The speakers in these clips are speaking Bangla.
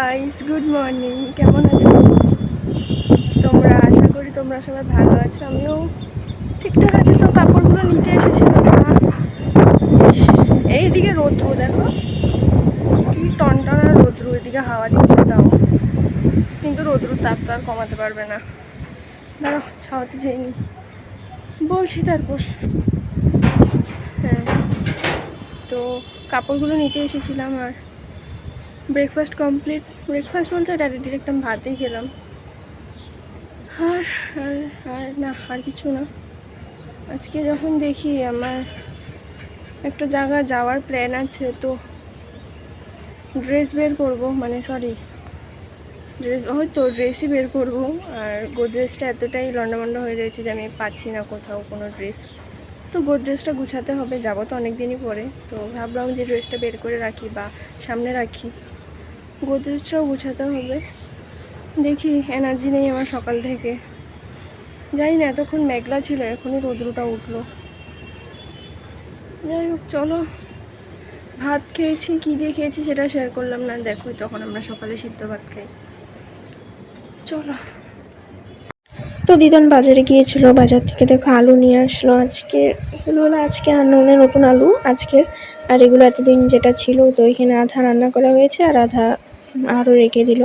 Guys, good morning. কেমন আছো তোমরা? আশা করি তোমরা সবাই ভালো আছো। আমিও ঠিকঠাক আছি। তো কাপড়গুলো নিতে এসেছিলাম। এইদিকে রৌদ্র দেখো, কি টনটনা রৌদ্র, এদিকে হাওয়া দিচ্ছে তাও, কিন্তু রৌদ্রুর তাপ তো আর কমাতে পারবে না। দাঁড়াও, ছাওয়াতে যাইনি বলছি। তারপর হ্যাঁ, তো কাপড়গুলো নিতে এসেছিলাম আর ব্রেকফাস্ট কমপ্লিট। ব্রেকফাস্ট বলতে ডিরেক্ট আমি ভাতেই খেলাম। আর আর আর না, আর কিছু না। আজকে যখন দেখি আমার একটা জায়গা যাওয়ার প্ল্যান আছে, তো ড্রেস বের করবো, মানে সরি ড্রেসই বের করবো। আর গোদরেজটা এতটাই লন্ডামন্ডা হয়ে রয়েছে যে আমি পাচ্ছি না কোথাও কোনো ড্রেস। তো গোদরেজটা গুছাতে হবে, যাবো তো অনেক দিনই পরে। তো ভাবলাম যে ড্রেসটা বের করে রাখি বা সামনে রাখি। গোদরেজটাও গুছাতে হবে। দেখি, এনার্জি নেই আমার সকাল থেকে। জানি না, এতক্ষণ মেঘলা ছিল, এখনই রৌদ্রটা উঠলো। যাই হোক, চলো। ভাত খেয়েছি, কী দিয়ে খেয়েছি সেটা শেয়ার করলাম না। দেখোই তখন আমরা সকালে সিদ্ধ ভাত খাই। চলো। তো দিদন বাজারে গিয়েছিল, বাজার থেকে দেখো আলু নিয়ে আসলো। এগুলো হলো আজকে আননে নতুন আলু আজকের। আর এগুলো এতদিন যেটা ছিল, তো এখানে আধা রান্না করা হয়েছে আর আধা আরও রেখে দিল।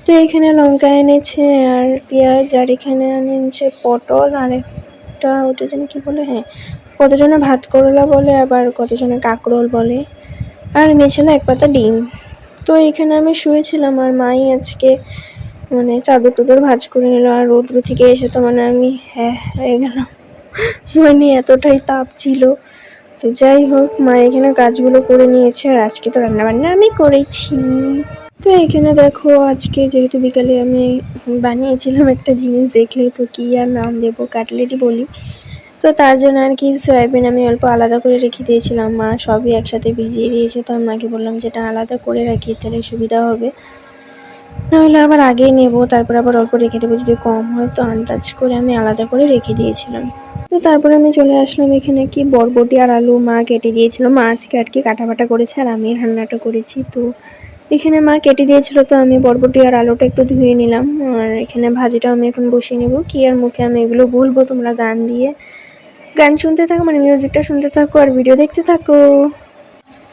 তো এখানে লঙ্কা এনেছে আর পেঁয়াজ, আর এখানে এনেছে পটল, আর একটা ওটা যেন কী বলে, হ্যাঁ, কতজনে ভাত করলা বলে, আবার কতজনে কাঁকরোল বলে। আর এনেছিল এক পাতা ডিম। তো এখানে আমি শুয়েছিলাম আর মাই আজকে মানে চাদর টাদর ভাঁজ করে নিল। আর রৌদ্র থেকে এসে তো মানে আমি হয়ে গেলাম, মানে এতটাই তাপ ছিল। তো যাই হোক, মা এখানে কাজগুলো করে নিয়েছে আর আজকে তো রান্নাবান্না আমি করেছি। তো এখানে দেখো, আজকে যেহেতু বিকালে আমি বানিয়েছিলাম একটা জিনিস, দেখলে তো কি আর নাম দেবো, কাটলেটই বলি। তো তার জন্য আর কি সয়াবিন আমি অল্প আলাদা করে রেখে দিয়েছিলাম। মা সবই একসাথে ভিজিয়ে দিয়েছে, তো আমি মাকে বললাম যেটা আলাদা করে রাখি তাহলে সুবিধা হবে, নাহলে আবার আগেই নেবো, তারপর আবার অল্প রেখে দেবো, যদি কম হয়। তো আন্দাজ করে আমি আলাদা করে রেখে দিয়েছিলাম। তো তারপরে আমি চলে আসলাম এখানে, কি বরবটি আর আলু মা কেটে দিয়েছিল। মা আজকে আর কি কাটাবাটা করেছে আর আমি রান্নাটা করেছি। তো এখানে মা কেটে দিয়েছিল, তো আমি বরবটি আর আলুটা একটু ধুয়ে নিলাম। আর এখানে ভাজিটা আমি এখন বসিয়ে নেবো। কি আর মুখে আমি এগুলো বলবো, তোমরা গান শুনতে থাকো, মানে মিউজিকটা শুনতে থাকো আর ভিডিও দেখতে থাকো।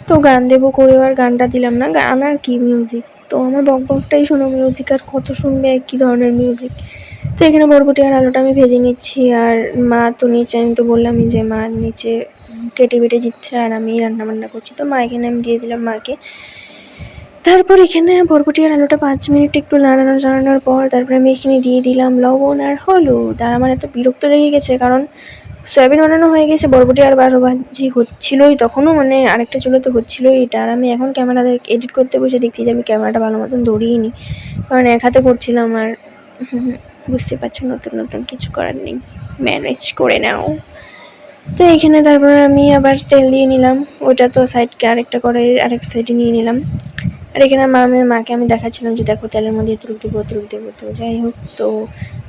তো গান দেবো করেও আর গানটা দিলাম না। গান আর কি, মিউজিক তো আমার বকবকটাই শোনো, মিউজিক আর কত শুনবে, একই ধরনের মিউজিক। তো এখানে বরবটি আর আলুটা আমি ভেজে নিচ্ছি। আর মা তো নিচে, আমি তো বললামই যে মা নিচে কেটে বেটে দিচ্ছে আর আমি রান্নাবান্না করছি। তো মা এখানে আমি দিয়ে দিলাম মাকে। তারপর এখানে বরবটি আর আলুটা 5 মিনিট একটু জানানোর পর তারপরে আমি এখানে দিয়ে দিলাম লবণ আর হলুদ। আর আমার এত বিরক্ত লেগে গেছে, কারণ সয়াবিন বানানো হয়ে গেছে, বরবটি আর বারো ভাজি হচ্ছিলোই তখনও, মানে আরেকটা চুলোতে হচ্ছিলোই এটা। আর আমি এখন ক্যামেরা এডিট করতে বসে দেখছি যে আমি ক্যামেরাটা ভালো মতন ধরিয়ে নিই, কারণ এক হাতে করছিলাম। আর বুঝতে পারছো, নতুন নতুন কিছু করার নেই, ম্যানেজ করে নাও। তো এখানে তারপরে আমি আবার তেল দিয়ে নিলাম, ওইটা তো সাইডকে আরেকটা করে আরেক সাইডে নিয়ে নিলাম। আর এখানে মাকে আমি দেখাচ্ছিলাম যে দেখো তেলের মধ্যে তুরুক দেবো। তো যাই হোক, তো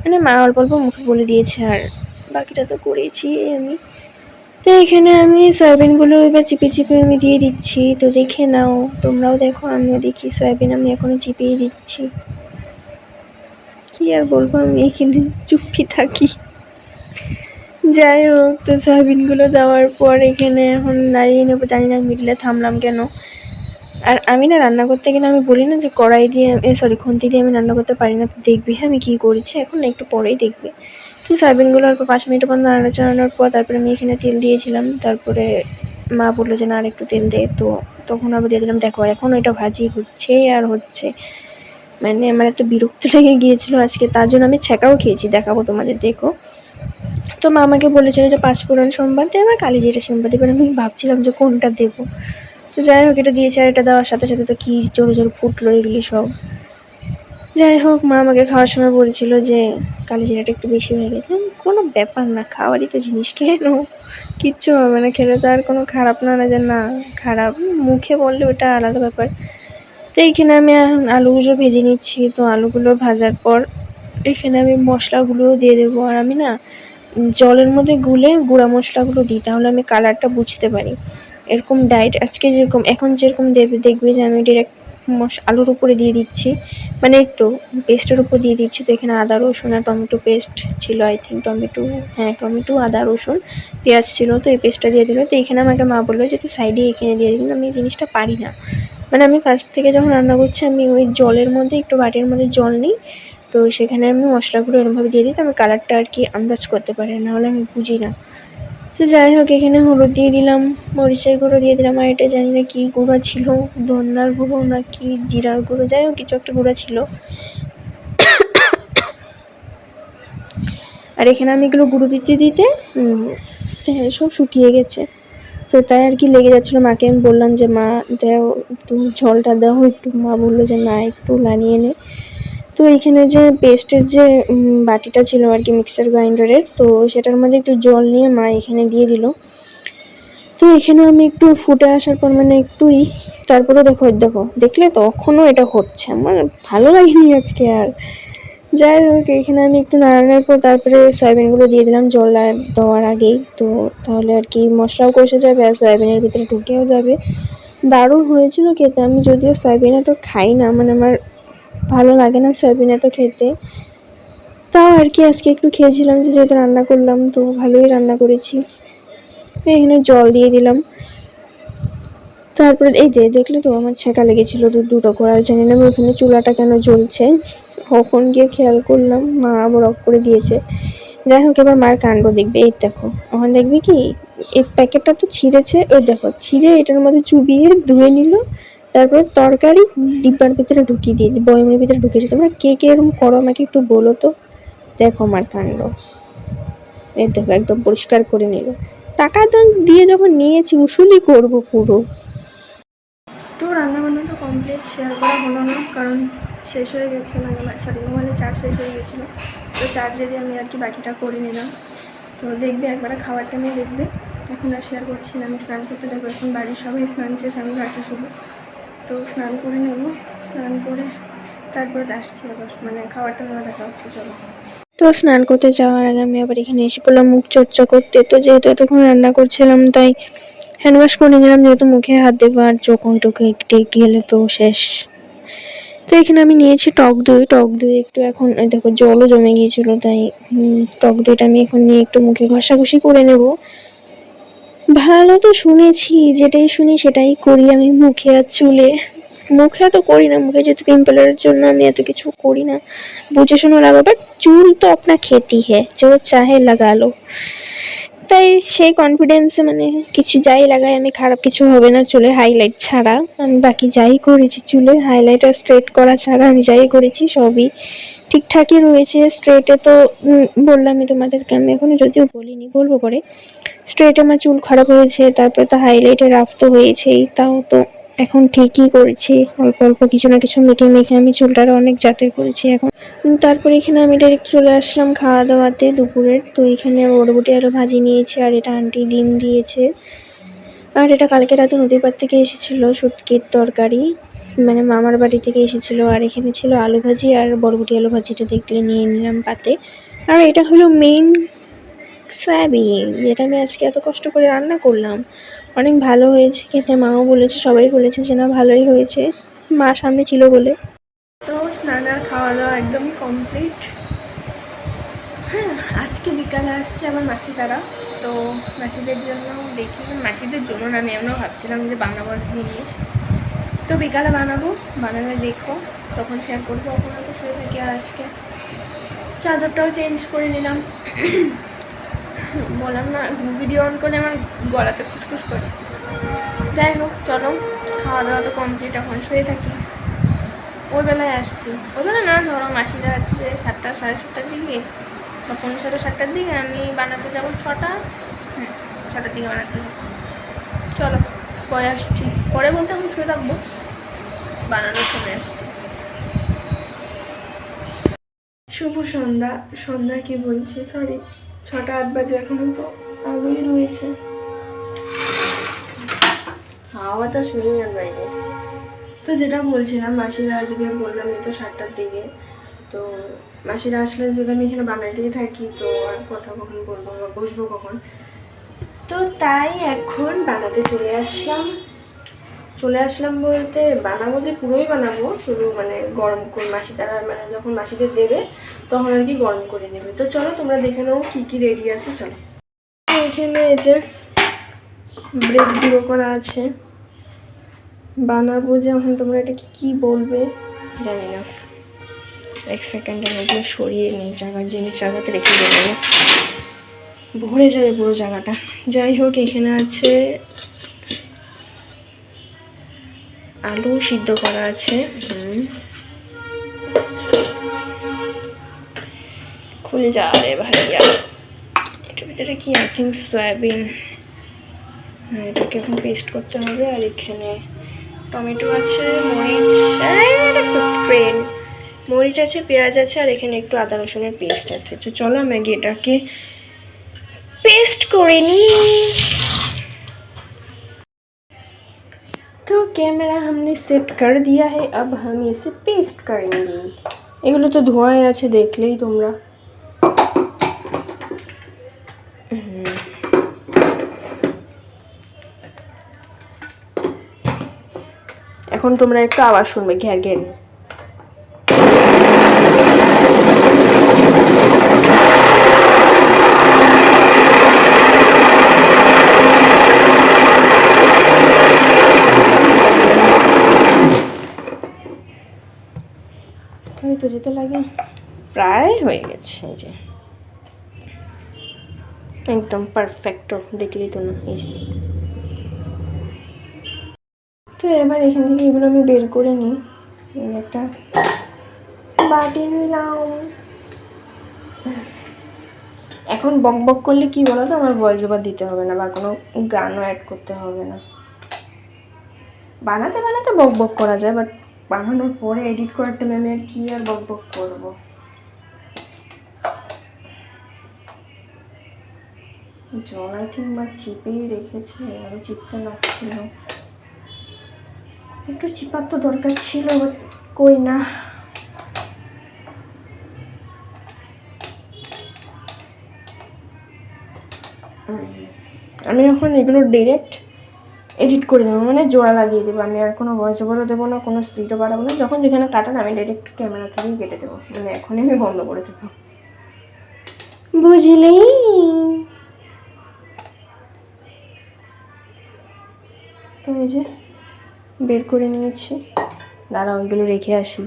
মানে মা অল্প অল্প মুখে বলে দিয়েছে আর বাকিটা তো করেছি আমি। তো এখানে আমি সয়াবিনগুলো এবার চিপে আমি দিয়ে দিচ্ছি। তো দেখে নাও, তোমরাও দেখো, আমিও দেখি। সয়াবিন আমি এখনো চিপিয়ে দিচ্ছি। কি আর বলবো, আমি এখানে চুপি থাকি। যাই হোক, তো সয়াবিনগুলো দেওয়ার পর এখানে এখন নাড়িয়ে নেবো। জানি না মিডলে থামলাম কেন। আর আমি না রান্না করতে গেলে আমি বলি না যে কড়াই দিয়ে খুন্তি দিয়ে আমি রান্না করতে পারি না। তো দেখবি হ্যাঁ আমি কী করেছি এখন, একটু পরেই দেখবে। তো সয়াবিনগুলো অল্প 5 মিনিট পর নাড়ানোর পর তারপরে আমি এখানে তেল দিয়েছিলাম। তারপরে মা বললো যে না আর একটু তেল দে, তো তখন আবার দিয়ে দিলাম। দেখো এখন ওইটা ভাজি হচ্ছে আর হচ্ছে, মানে আমার এত বিরক্ত লেগে গিয়েছিলো আজকে, তার জন্য আমি ছ্যাঁকাও খেয়েছি, দেখাবো তোমাদের, দেখো। তো মা আমাকে বলেছিল যে 5 ফোড়ন সোমবার দেবে আর কালি জিরে সোমবার দেবে। আমি ভাবছিলাম যে কোনটা দেবো। তো যাই হোক, এটা দিয়েছে। আর এটা দেওয়ার সাথে সাথে তো কী জোরে জোরে ফুটলো এগুলি সব। যাই হোক, মা আমাকে খাওয়ার সময় বলছিল যে কালি জিরাটা একটু বেশি হয়ে গেছে। কোনো ব্যাপার না, খাওয়ারই তো জিনিস, খেয়ে নাও, কিচ্ছু হবে না, খেলে তো আর কোনো খারাপ না, যে না খারাপ, মুখে বললে ওটা আলাদা ব্যাপার। তো এইখানে আমি আলুগুলো ভেজে নিচ্ছি। তো আলুগুলো ভাজার পর এখানে আমি মশলাগুলোও দিয়ে দেবো। আর আমি না জলের মধ্যে গুলে গুঁড়া মশলাগুলো দিই, তাহলে আমি কালারটা বুঝতে পারি। এরকম ডায়েট আজকে যেরকম এখন যেরকম দেখবে যে আমি ডিরেক্ট আলুর উপরে দিয়ে দিচ্ছি, মানে এই তো পেস্টের উপর দিয়ে দিচ্ছি। তো এখানে আদা রসুন আর টমেটো পেস্ট ছিল, আই থিঙ্ক টমেটো আদা রসুন পেঁয়াজ ছিল, তো এই পেস্টটা দিয়ে দিল। তো এখানে আমাকে মা বললো যে তুই সাইডে এখানে দিয়ে দিই, কিন্তু আমি এই জিনিসটা পারি না। মানে আমি ফার্স্ট থেকে যখন রান্না করছি আমি ওই জলের মধ্যে একটু বাটির মধ্যে জল নিই, তো সেখানে আমি মশলাগুলো এরমভাবে দিয়ে দিই, তো আমি কালারটা আর কি আন্দাজ করতে পারি, নাহলে আমি বুঝি না। তো যাই হোক, এখানে হলুদ দিয়ে দিলাম, মরিচের গুঁড়ো দিয়ে দিলাম, আর এটা জানি না কী গুঁড়ো ছিল, ধন্যার গুঁড়ো না কি জিরার গুঁড়ো, যাই হোক কিছু একটা গুঁড়ো ছিল। আর এখানে আমি এগুলো গুঁড়ো দিতে দিতে সব শুকিয়ে গেছে। তো তাই আর কি লেগে যাচ্ছিলো। মাকে আমি বললাম যে মা দাও একটু ঝোলটা দাও একটু, মা বললো যে না একটু নামিয়ে নে। তো এইখানে যে পেস্টের যে বাটিটা ছিল আর কি মিক্সার গ্রাইন্ডারের, তো সেটার মধ্যে একটু জল নিয়ে মা এখানে দিয়ে দিল। তো এখানে আমি একটু ফুটে আসার পর মানে একটুই, তারপরে দেখো দেখলে তখনও এটা হচ্ছে, আমার ভালো লাগেনি আজকে আর। যাই হোক, এখানে আমি একটু নাড়ানোর পর তারপরে সয়াবিনগুলো দিয়ে দিলাম জল দেওয়ার আগেই, তো তাহলে আর কি মশলাও কষে যাবে আর সয়াবিনের ভিতরে ঢুকেও যাবে। দারুণ হয়েছিল খেতে। আমি যদিও সয়াবিন এত খাই না, মানে আমার ভালো লাগে না সয়াবিন এত খেতে, তাও আর কি আজকে একটু খেয়েছিলাম যে যেহেতু রান্না করলাম, তো ভালোই রান্না করেছি। এখানে জল দিয়ে দিলাম। তারপরে এই যে দেখলে তো আমার ছেঁকা লেগেছিল দুটো করে, আর জানি না আমি ওখানে চুলাটা কেন জ্বলছে, কখন গিয়ে খেয়াল করলাম, মা আবার অফ করে দিয়েছে। যাই হোক, এবার মার কাণ্ড দেখবে, এই দেখো এখন দেখবি কি এই প্যাকেটটা তো ছিঁড়েছে, ওই দেখো ছিঁড়ে এটার মধ্যে চুবিয়ে ধুয়ে নিল, তারপরে তরকারি ডিব্বার ভিতরে ঢুকিয়ে দিয়েছে, বয়মের ভিতরে ঢুকিয়েছে। তোমরা কে কে এরকম করো আমাকে একটু বলো তো। দেখো মার কাণ্ড, এই দেখো একদম পরিষ্কার করে নিল। টাকা তো দিয়ে যখন নিয়েছি উসুলই করবো পুরো। তো রান্নাবান্না তো কমপ্লিট, শেয়ার করা হলো না কারণ শেষ হয়ে গেছে, মানে মোবাইলে চার্জ শেষ হয়ে গেছিলো, তো চার্জে দিয়ে আমি আর কি বাকিটা করে নিলাম। তো দেখবে একবার খাওয়ার টাইমে দেখবে, এখন আর শেয়ার করছি না। আমি স্নান করতে যাবো এখন, বাড়ির সবাই স্নান শেষ, আমি বাকি শুধু। তো স্নান করে নেব, স্নান করে তারপরে আসছি আবার, মানে খাওয়ার টাইমে দেখা হচ্ছে, চলো। তো স্নান করতে যাওয়ার আগে আমি আবার এখানে এসে পড়লাম মুখ চর্চা করতে। তো যেহেতু এতক্ষণ রান্না করছিলাম তাই হ্যান্ড ওয়াশ করে নিলাম, যেহেতু মুখে হাত দেবো আর চোখ টোকে একটু গেলে তো শেষ। তো এখানে আমি নিয়েছি টক দই একটু, এখন দেখো জলও জমে গিয়েছিল, তাই টক দইটা আমি এখন নিয়ে একটু মুখে ঘষাঘষি করে নেব। ভালো তো শুনেছি, যেটাই শুনি সেটাই করি আমি মুখে আর চুলে। মুখে তো করি না, মুখে যেহেতু পিম্পলের জন্য আমি এত কিছু করি না, বুঝে শুনে লাগাবো। বাট চুল তো আপনা খেতি হ্যাঁ, जो चाहे लगा लो। তাই সেই কনফিডেন্সে মানে কিছু যাই লাগাই আমি, খারাপ কিছু হবে না চুলে হাইলাইট ছাড়া। আমি বাকি যাই করেছি চুলে হাইলাইট আর স্ট্রেট করা ছাড়া আমি যাই করেছি সবই ঠিকঠাকই রয়েছে। স্ট্রেটে তো বললামই তোমাদেরকে, আমি এখনো যদিও বলিনি, বলবো পরে। স্ট্রেটে আমার চুল খারাপ হয়েছে, তারপরে তো হাইলাইটে রাফ তো হয়েছেই, তাও তো এখন ঠিকই করেছি, অল্প অল্প কিছু না কিছু মেখে মেখে আমি চুলটারও অনেক জাতের করেছি এখন। তারপরে এখানে আমি ডাইরেক্ট চলে আসলাম খাওয়া দাওয়াতে দুপুরের। তো এখানে বরবটি আরও ভাজি নিয়েছি, আর এটা আন্টি ডিম দিয়েছে, আর এটা কালকে রাতে নদীর পাড় থেকে এসেছিলো শুটকির তরকারি, মানে মামার বাড়ি থেকে এসেছিলো। আর এখানে ছিল আলু ভাজি আর বরবটি আলু ভাজিটা দেখলে নিয়ে নিলাম পাতে। আর এটা হলো মেইন সয়াবিন, যেটা আমি আজকে এত কষ্ট করে রান্না করলাম। অনেক ভালো হয়েছে খেতে, মাও বলেছে, সবাই বলেছে যে না ভালোই হয়েছে, মা সামনে ছিল বলে। তো স্নান আর খাওয়া দাওয়া একদমই কমপ্লিট। হ্যাঁ, আজকে বিকালে আসছে আমার মাসি তারা, তো মাসিদের জন্য দেখি, মাসিদের জন্য না, আমি এমনও ভাবছিলাম যে বানাবো জিনিস, তো বিকালে বানালে দেখো, তখন শেয়ার করবো। ওখানে তো শুয়ে থাকি, আর আজকে চাদরটাও চেঞ্জ করে নিলাম। বললাম না ভিডিও অন করে আমার গলাতে খুসখুস করে। যাই হোক চলো, খাওয়া দাওয়া তো কমপ্লিট, এখন শুয়ে থাকি। ওই বেলায় আসছি, ওই বেলা না, ধরো মাসিরা আসছে 7টা সাড়ে 7টার দিকে বা 7টার দিকে, আমি বানাতে যাবো 6টার দিকে বানাতে যাবো। চলো পরে আসছি, পরে বলতে আমি শুয়ে থাকবো, বানানোর সময় আসছি। শুভ সন্ধ্যা, সন্ধ্যা কি বলছি, সরি 6টা 8 বাজে, এখনো তো আলোই রয়েছে, হাওয়া বাতাস নেই আর বাইরে। তো যেটা বলছিলাম, মাসিরা আজকে বললাম তো 7টার দিকে, তো মাসিরা আসলে যদি আমি এখানে বানাইতেই থাকি তো আর কথা কখন বলবো বা বসবো কখন, তো তাই এখন বানাতে চলে আসলাম। চলে আসলাম বলতে বানাবো যে পুরোই বানাবো, শুধু মানে গরম করে মাসি তারা মানে যখন মাসিদের দেবে তখন আর কি গরম করে নেবে। তো চলো তোমরা দেখে নাও কী কী রেডি আছে। চলো, এখানে এই যে ব্রেড গুঁড়ো করা আছে, বানাবো যখন তোমরা এটা কি বলবে জানি না। এক সেকেন্ড আমি এগুলো সরিয়ে নিই, জিনিস জায়গাতে রেখে দেবো, ভরে যাবে পুরো জায়গাটা। যাই হোক, এখানে আছে আলু সিদ্ধ করা আছে, খুলে যা রে ভাইয়া। এটার ভিতরে কি, আই থিঙ্ক সয়াবিন। হ্যাঁ, এটাকে এখন পেস্ট করতে হবে। আর এখানে টমেটো আছে, মরিচ, মরিচ আছে, পেঁয়াজ আছে, আর এখানে একটু আদা রসুনের পেস্ট আছে। তো চলো ম্যাগি এটাকে पेस्ट করে নি। तो कैमरा हमने सेट कर दिया है, अब हम इसे पेस्ट करेंगे। এগুলো তো ধোয়াই আছে, দেখলেই তোমরা। এখন তোমরা একটু আওয়াজ শুনবে, ঘ্যার ঘ্যার। তো যেতে লাগে, প্রায় হয়ে গেছে। এই যে একদম পারফেক্ট, দেখলেই তো না। এই যে, তো এবার এখান থেকে এগুলো আমি বের করে নিই, একটা বাটি নিলাম। এখন বক বক করলে কি বলো তো, আমার ভয়েস ওভার দিতে হবে না বা কোনো গানও অ্যাড করতে হবে না। বানাতে বানাতে বক বক করা যায়, বাট বানানোর পরে এডিট করার টাইমে আমি আর কি আর বক বক করবো। জল আই থিঙ্ক বা চিপেই রেখেছে, আরও চিপতে লাগছিল। একটু চিপার তো দরকার ছিল, বাট কই না। আমি এখন এগুলো ডিরেক্ট এডিট করে দেবো, মানে জোড়া লাগিয়ে দেবো। আমি আর কোনো ভয়েস ওভারও দেবো না, কোনো স্পিডও বাড়াবো না। যখন যেখানে কাটান আমি ডিরেক্ট ক্যামেরা থেকেই কেটে দেবো, মানে এখনই আমি বন্ধ করে দেবো, বুঝলি? তো এই যে বের করে নিয়েছি, দাঁড়া ওইগুলো রেখে আসি।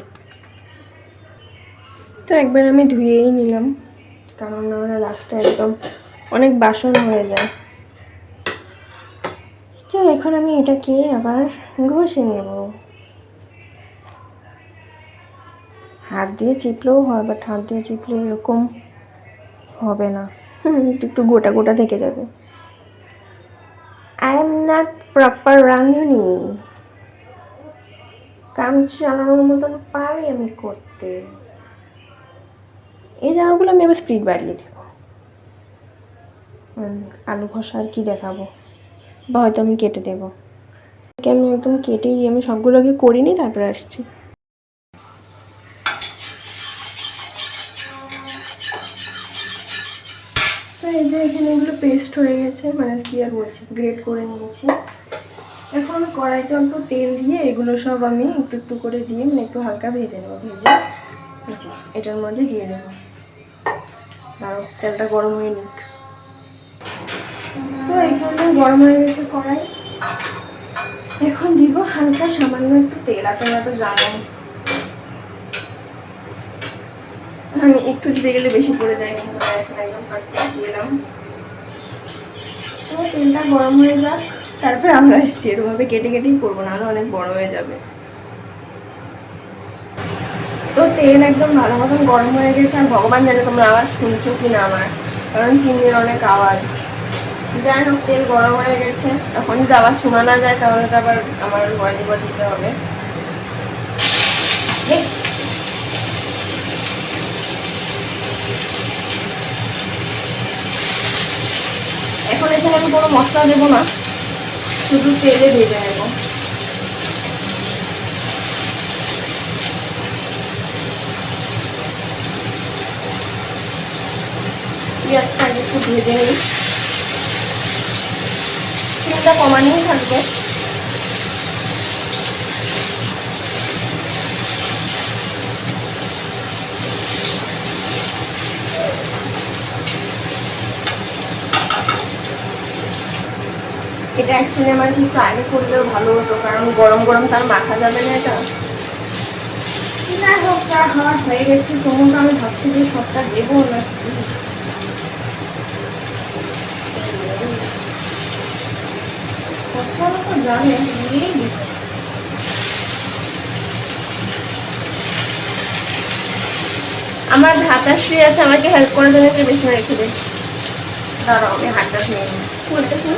তো একবার আমি ধুয়েই নিলাম, কারণ না লাস্টে একদম অনেক বাসন হয়ে যায়। তো এখন আমি এটাকে আবার ঘষে নেব। হাত দিয়ে চিপলেও হয়, বাট হাত দিয়ে চিপলে এরকম হবে না, একটু গোটা গোটা থেকে যাবে। আই এম নট প্রপার রাঁধুনি, কাম চালানোর মতন পারি আমি করতে। এই জায়গাগুলো আমি আবার স্পিড বাড়িয়ে দেব। আলু ঘষা আর কি দেখাবো, বা হয়তো আমি কেটে দেবো। আমি একদম কেটেই আমি সবগুলোকে করিনি, তারপরে আসছি। তো এই যে এখানে এগুলো পেস্ট হয়ে গেছে, মানে কি আর বলছি, গ্রেট করে নিয়েছি। এখন কড়াইতে অল্প তেল দিয়ে এগুলো সব আমি একটু একটু করে দিয়ে, মানে একটু হালকা ভেজে নেবো। ভেজে এটার মধ্যে দিয়ে দেবো। দাঁড়াও, তেলটা গরম হয়ে নিক। তো এখানে গরম হয়ে গেছে কড়াই, এখন দিব হালকা সামান্য একটু তেল। আপনারা তো জানেন আমি একটু দিতে গেলে বেশি পড়ে যায়, কিন্তু এখন একদম পারফেক্ট দিলাম। তো তেলটা গরম হয়ে যাক, তারপরে আমরা আসছি। এরকমভাবে কেটে কেটেই করবো, নাহলে অনেক বড় হয়ে যাবে। তো তেল একদম ভালো মতন গরম হয়ে গেছে, আর ভগবান জানে তোমরা আওয়াজ শুনছো কি না আমার, কারণ চিমনির অনেক আওয়াজ। যাই হোক, তেল গরম হয়ে গেছে। এখন যদি আওয়াজ শোনা না যায় তাহলে তো আবার আমার ভয়েস ওভার দিতে হবে। এখন এখানে আমি কোনো মশলা দেবো না, শুধু তেলে ভেজে নেবো। পেঁয়াজটা আগে একটু ভেজে নিই, তেলটা কমানিয়ে থাকবে। এটা অ্যাকচুয়ালি আমার কি একটু আগে করলেও ভালো হতো, কারণ গরম গরম তার মাখা যাবে না এটা। না হোক, যা হওয়ার হয়ে গেছে। তখন তো আমি ভাবছি যে সবটা দেবো না, তো জানে দিয়েই দিচ্ছে। আমার ভাতাশ্রী আছে, আমাকে হেল্প করে দেবে, একটু বেশি রেখে দে। দাঁড়াও আমি হাতটা ধুয়ে নিই। বলতেছি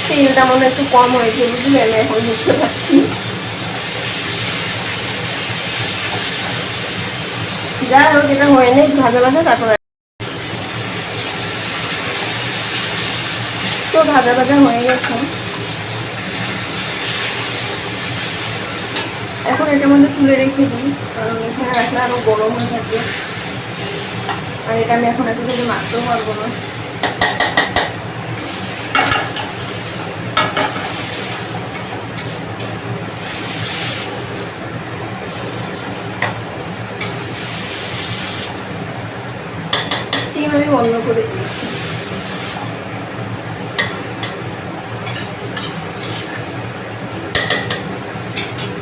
তেলটা মনে একটু কম হয়েছে, বুঝলি, আমি এখন বুঝতে পারছি। যাই হোক, এটা হয়ে নেই ভাজা ভাজা, তারপরে তো ভাজা ভাজা হয়ে গেছে। এখন এটার মধ্যে তুলে রেখে দিই, কারণ এখানে রাখলে আরো গরম হয়ে থাকে, আর এটা আমি এখন এত থেকে মাখতেও পারবো না। স্টিম আমি বন্ধ করে দিয়েছি।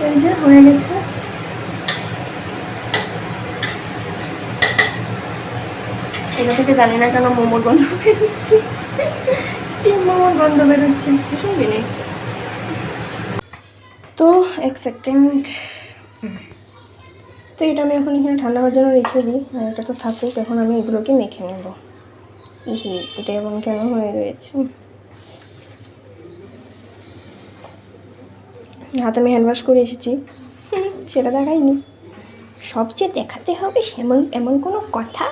এই যে হয়ে গেছে। এটা থেকে জানি না কেন মোমোর গন্ধ বেরোচ্ছে, স্টিম মোমোর গন্ধ বেরোচ্ছে, শুনবি নি? তো এক সেকেন্ড। তো এটা আমি এখন এখানে ঠান্ডা হওয়ার জন্য রেখে দিই, আর এটা তো থাকুক। এখন আমি এগুলোকে মেখে নেব। ইহি, এটা এমন কেন হয়ে রয়েছে? হাতে আমি হ্যান্ড ওয়াশ করে এসেছি, সেটা দেখাইনি। সবচেয়ে দেখাতে হবে এমন কোনো কথা?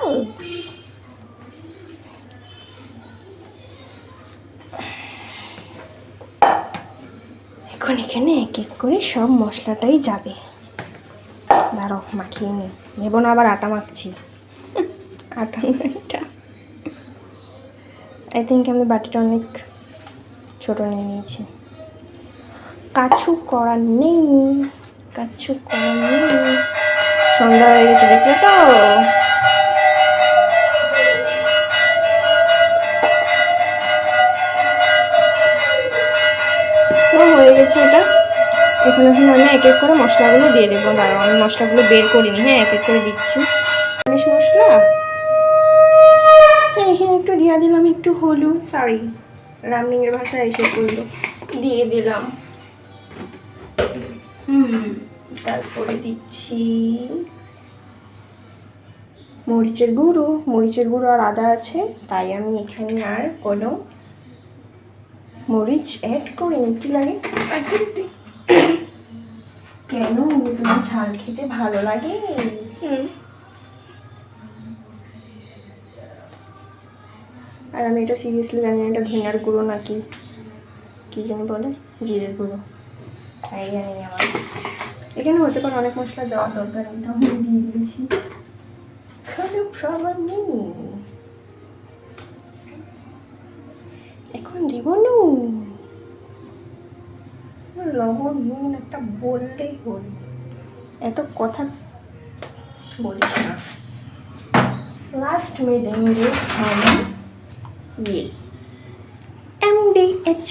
এখন এখানে এক এক করে সব মশলাটাই যাবে। দাঁড়াও, মাখিয়ে নিই। নেবো না আবার আটা মাখছি। আটা না, এটা আই থিঙ্ক আমি বাটিটা অনেক ছোটো নিয়ে নিয়েছি। কাছু করার নেই, কাছু করার নেই। সন্ধ্যা হয়ে গেছে, দেখলে তো? হয়ে গেছে এটা। এখন আমি এক এক করে মশলাগুলো দিয়ে দেবো। দাঁড়াও, আমি মশলাগুলো বের করিনি, হ্যাঁ, এক এক করে দিচ্ছি। মশলা তো এখানে একটু দিয়ে দিলাম, একটু হলুদ, সরি রামনিংয়ের ভাষায় এসে পড়লো, দিয়ে দিলাম। তারপরে দিচ্ছি মরিচের গুঁড়ো আর আদা আছে, তাই আমি এখানে আর কোনো মরিচ অ্যাড করিনি। কি লাগে কেন? তোমার ঝাল খেতে ভালো লাগে? আর আমি এটা সিরিয়াসলি জানি না এটা ধনিয়ার গুঁড়ো নাকি কি জানি বলে, জিরের গুঁড়ো, তাই জানি না। আমার এখানে হতে পারে অনেক মশলা দেওয়া দরকার, এটা আমি দিয়ে দিয়েছি। এখন দিব নুন, লবণ, নুন একটা বললেই হল, এত কথা বলিস না। लास्ट में देंगे हम ये MDH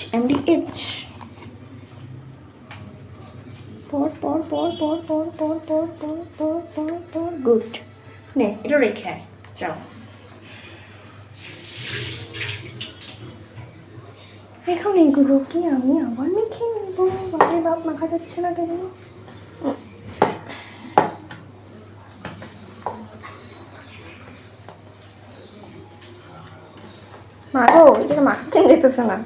গুড। নে এটা রেখে আয়, যাও। এখন এগুলোকে আমি আবার মেখে নেবো। বাপরে বাপ, মাখা যাচ্ছে না কেন? মারো, এটা মাখতে যেতেছে না।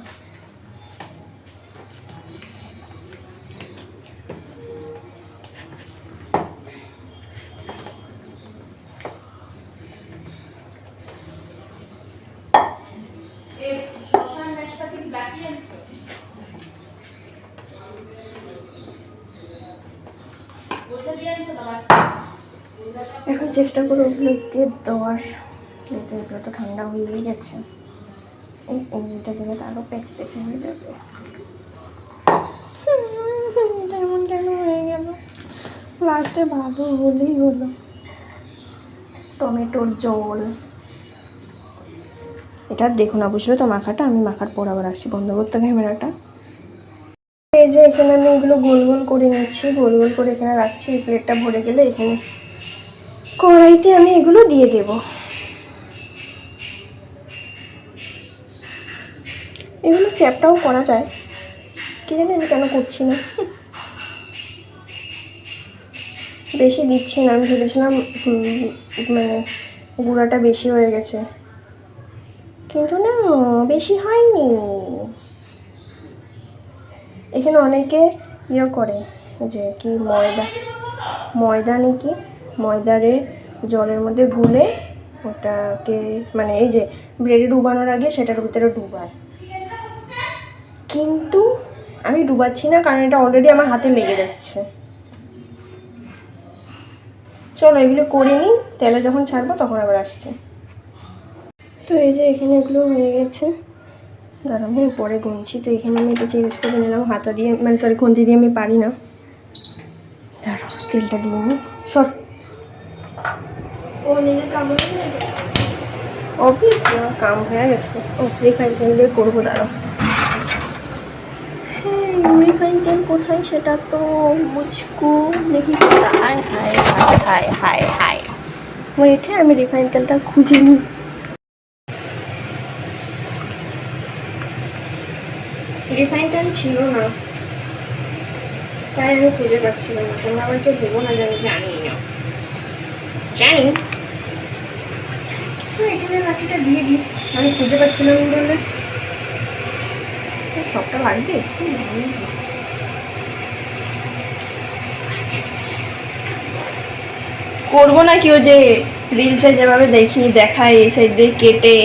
এখন চেষ্টা করে ওগুলোকে দেওয়ার, কিন্তু এগুলো তো ঠান্ডা হয়েই গেছে। এইটা দিলে তো আরও পেঁচে পেঁচে হয়ে যাবে। এমন কেন হয়ে গেল? লাস্টে ভালো হলেই হলো। টমেটোর ঝোল এটা দেখুন না, বুঝলো তো মাখাটা? আমি মাখার পর আবার আসছি, বন্ধ করতে ক্যামেরাটা। এই যে এখানে আমি এগুলো গোল গোল করে নিচ্ছি, গোল গোল করে এখানে রাখছি। এই প্লেটটা ভরে গেলে এখানে কড়াইতে আমি এগুলো দিয়ে দেব। এগুলো চ্যাপটাও করা যায়, কি জানি আমি কেন করছি না। বেশি দিচ্ছি না, আমি ভেবেছিলাম মানে গুঁড়াটা বেশি হয়ে গেছে, কিন্তু না, বেশি হয়নি। এখানে অনেকে ইয়ে করে যে কি ময়দা নাকি ময়দারে জলের মধ্যে গুলে ওটাকে মানে এই যে ব্রেডে ডুবানোর আগে সেটার ভিতরে ডুবায়, কিন্তু আমি ডুবাচ্ছি না কারণ এটা অলরেডি আমার হাতে লেগে যাচ্ছে। চলো এগুলো করে নিই, তেলে যখন ছাড়বো তখন আবার আসছি। তো এই যে এখানে এগুলো হয়ে গেছে, দাঁড়াও আমি পরে গুনছি। তো এখানে আমি এটা চেঞ্জ করে নিলাম হাতা দিয়ে, মানে সরি খুন্তি দিয়ে আমি পারি না। দাঁড়াও তেলটা দিয়ে নিই, সর ও নিজে কাম কাম হয়ে গেছে। ও রিফাইন তেল দিয়ে করবো, দাঁড়াও। হ্যাঁ রিফাইন তেল কোথায় সেটা তো মুঝকো দেখি। হায় হায় হায় হায় হায় হায়, ওইটা আমি রিফাইন তেলটা খুঁজে নিই। রিফাইন তেল ছিল না, তাই আমি খুঁজে পাচ্ছিলাম না। তোমরা আমাকে ভেবো না যে আমি জানি না, জানি। এখানে বাকিটা দিয়ে দিই, আমি খুঁজে পাচ্ছিলাম বলে। সবটা লাগবে, করবো না কেউ যে রিলসে যেভাবে দেখায় এই সাইড দিয়ে কেটে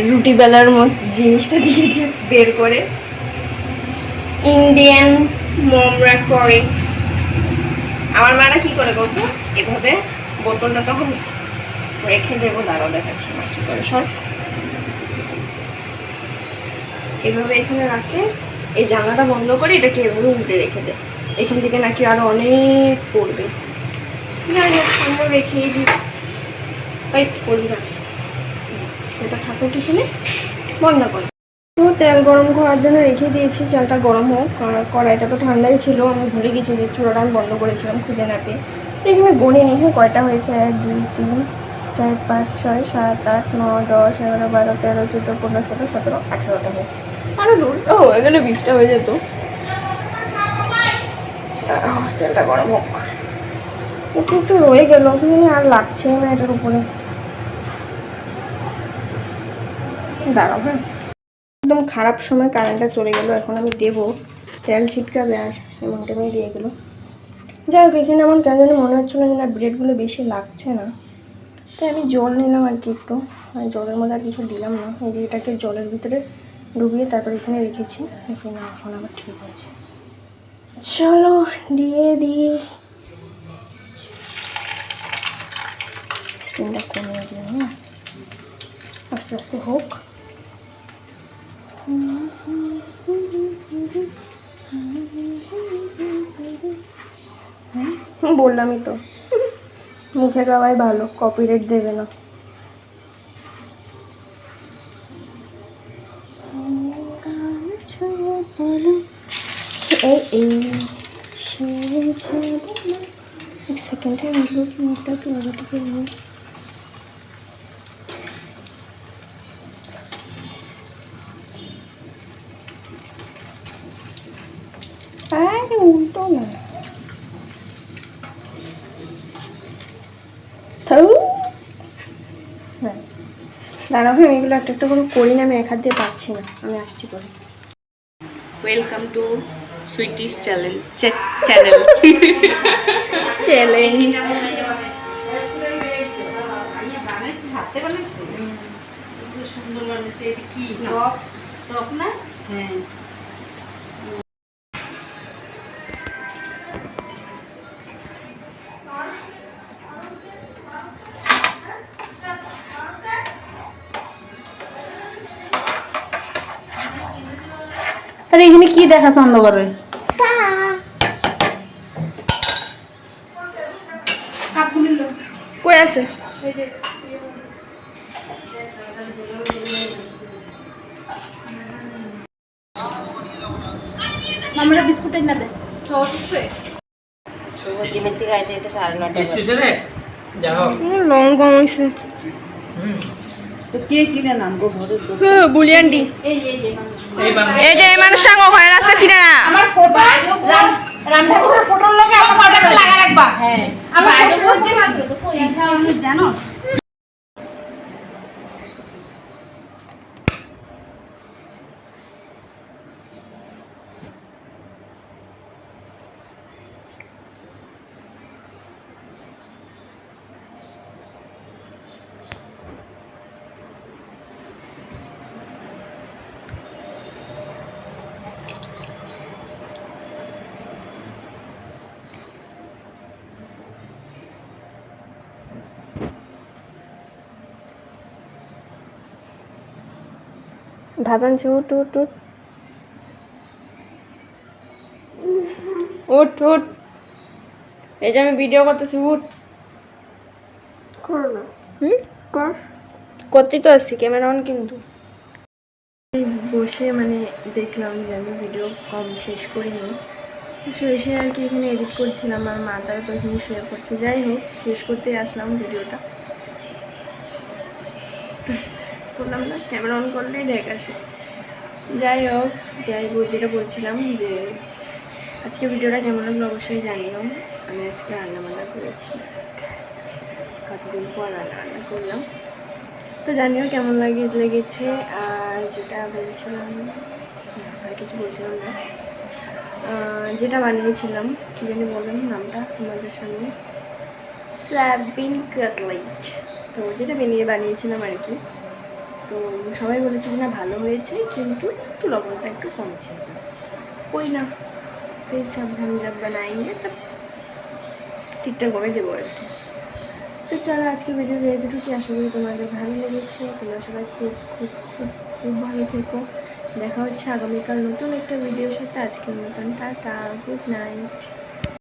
রুটি বেলার মতো জিনিসটা দিয়েছে বের করে, ইন্ডিয়ান মমরা করে। আমার মারা কি করে বলতো, এভাবে বোতলটা তখন রেখে দেবো, দাঁড়াও দেখাচ্ছি মা কি করে। সব এভাবে এখানে রাখে, এই জানলাটা বন্ধ করে এটাকে এভাবে উল্টে রেখে দেয়, এখান থেকে নাকি আরো অনেক পড়বে। আমরা রেখেই দিই, করবি না, এটা ঠাকুর এখানে বন্ধ করে। তো তেল গরম করার জন্য রেখে দিয়েছি, চালটা গরম হোক। কড়াইটা তো ঠান্ডাই ছিল, আমি ভুলে গেছি যে চুলাটা আমি বন্ধ করেছিলাম খুঁজে না পেয়ে। তো এখানে গণে নিই, হ্যাঁ কয়টা হয়েছে, 1 2 3 4 5 6 7 8 9 10 11 12 13 14 15 16 17 18টা হয়েছে। আরো দূর ও এখানে 20টা হয়ে যেত। তেলটা গরম হোক, একটু একটু রয়ে গেল, আর লাগছে না এটার উপরে। দাঁড়াও হ্যাঁ, একদম খারাপ সময় কারেন্টটা চলে গেল। এখন আমি দেবো, তেল ছিটকাবে আর এমন টাইমে দিয়ে গেলো। যাই হোক, এখানে আমার কেন জানি মনে হচ্ছিল না ব্রেডগুলো বেশি লাগছে না, তাই আমি জল নিলাম আর কি একটু। আর জলের মধ্যে আর কিছু দিলাম না, এই যে এটাকে জলের ভিতরে ডুবিয়ে তারপর এখানে রেখেছি। এখানে এখন আবার ঠিক আছে, চলো দিয়ে দিই। স্টিমটা কমিয়ে দিই, হ্যাঁ আস্তে আস্তে হোক। বললামই তো, মুখে গাওয়াই ভালো, কপিরাইট দেবে না। এক সেকেন্ডে মুখটা একটু আলাদা করে নিই। উল্টো না, দাঁড়াও হ্যাঁ, এগুলো একটা একটা করে করি না, আমি এক হাত দিয়ে পারছি না, আমি আসছি করে। Welcome to sweeties channel channel সুন্দর বানাইছে। এটা কি চপ? চপ না? হ্যাঁ। আরে এখানে কি দেখাস অন্ধকারে? কই আছে? আমরা বিস্কুট না দে জিমেসি গাইতে তো 9:30 স্টেশনে যাও। লং কম হয়েছে। তো কে চিনে নাম গো ঘরে বুলিয়ান্ডি। এই এই বাংলা এই যে এই মানুষটা ওখানে রাস্তা চিনে না। আমার ফটো রান্নাঘরের ফটোর লগে আমার ফটোটা লাগা রাখবা। হ্যাঁ আমার শ্বশুর যে সীসা মানুষ জানো। ভাত আনছে, উঠ উঠ উঠ উঠ উঠ। এই যে আমি ভিডিও করতেছি, উঠ। করো না। কর। করতেই তো আসছি, ক্যামেরা অন কিন্তু। বসে মানে দেখলাম যে আমি ভিডিও কম শেষ করিনি, এসে আর কি এখানে এডিট করছিলাম, আর মা তারা তো এখানে শুয়ে পড়ছে। যাই হোক, শেষ করতেই আসলাম ভিডিওটা। বললাম না ক্যামেরা অন করলেই দেখ আসে। যাই হোক, যেটা বলছিলাম যে আজকে ভিডিওটা কেমন লাগলো অবশ্যই জানিও। আমি আজকে রান্নাবান্না করেছি, কতদিন পর রান্না করলাম, তো জানিও কেমন লেগেছে। আর যেটা বলছিলাম, আর কিছু বলছিলাম না, যেটা বানিয়েছিলাম কী জানি বললাম নামটা তোমাদের সামনে, সয়াবিন কাটলেট। তো যেটা বানিয়েছিলাম আর কি, তো সবাই বলেছে যে না ভালো হয়েছে, কিন্তু একটু লবণটা একটু কম ছিল। কই না, फिर सब हम जब बनाएंगे तब ঠিকঠাক করে দেবো আর কি। তো চলো আজকে ভিডিও এতটুকু, আশা করি তোমাদের ভালো লেগেছে। তোমরা সবাই খুব খুব খুব খুব ভালো থেকো। দেখা হচ্ছে আগামীকাল নতুন একটা ভিডিওর সাথে। আজকের মতন টাটা, গুড নাইট।